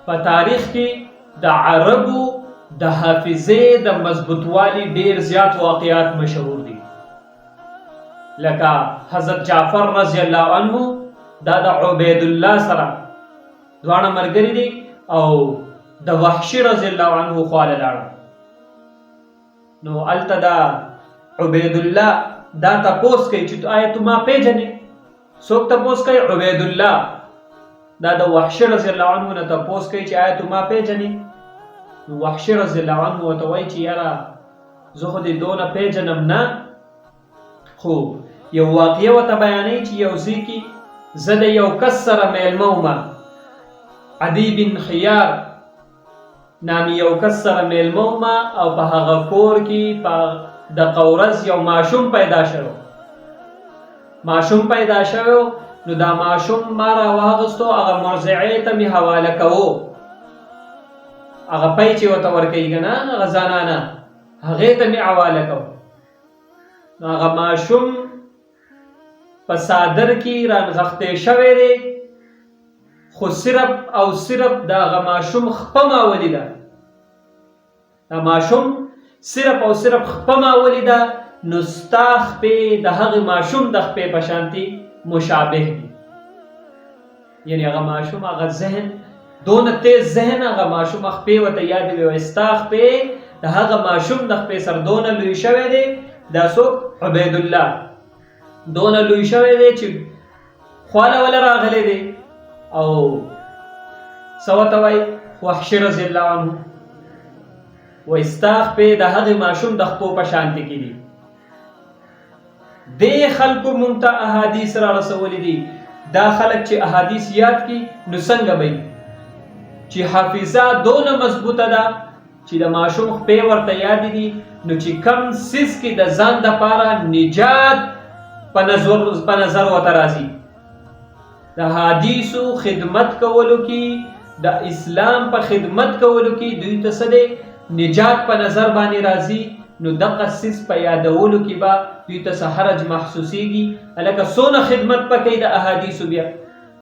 په تاریخ کې د عربو د حافظې د مضبوطوالي ډیر زیات واقعات مشهور دي، لکه حضرت جعفر رضی الله عنه دا د عبید الله سره دواړه ملګري دي او د وحشي رضی الله عنه خواله لاړه. نو الته دا عبید الله دا تپوس کوي چې آیا ته ما پیژنې؟ څوک تپوس کوي؟ عبید الله دا د وحشي رضی الله عنه نه تپوس کوي چې آیا ته ما پیژنې؟ نو وحشي رضی الله عنه ورته وایي چې یاره زه خو دې دونه پیژنم نه، خو یو واقعه ورته بیانوي چې یو ځای کې زه د یو کس سره میلمه وم، عدي بن خیار نامي یو کس سره میلمه وم او په هغه کور کې په د قورز یو ماشوم پیدا شوی. ماشوم پیدا شوی نو دا ماشوم ما را واغستو، هغه مرضعې ته مې حواله کوو، هغه پی چې ورته ورکوي که نه هغه زنانه هغې ته مې حواله کوو. نو هغه ماشوم په صادر کې رانغښتی شوی دی، خو صرف او صرف د هغه ماشوم خپه ما ولیده، دا ماشوم صرف او صرف خپه ما ولیده، نو ستا خپې د هغې ماشوم د خپې په شانتي مشابه دي. یعنې هغه ماشوم هغه ذهن دونه تیز ذهن، هغه ماشوم خپې ورته یادې وي، وایي ستا خپې د هغه ماشوم د خپې سره دونه لوی شوی دی. دا څوک؟ عبید الله. دونه لوی شوی دی چې خواله وله راغلی دی. او څه ورته وایي؟ وحشي رضی الله عنه وایي ستا خپې د هغې ماشوم د خپو په شانتې کې دي. دې خلکو مونږ ته احادیث را رسولي دي. دا خلک چې احادیث یاد کړي نو څنګه به وي چې حافظه دونه مضبوطه ده چې د ماشوم خپې ورته یادې دي، نو چې کم څیز کې د ځان دپاره نجات په نظر ورته راځي. د حدیثو خدمت کولو کې، د اسلام په خدمت کولو کې دوی ته څه دی؟ نجات په نظر باندې راځي. نو دغه څیز په یادولو کې به دوی ته څه حرج محسوسیږي؟ هلکه څونه خدمت به کوي د احادیثو بیا.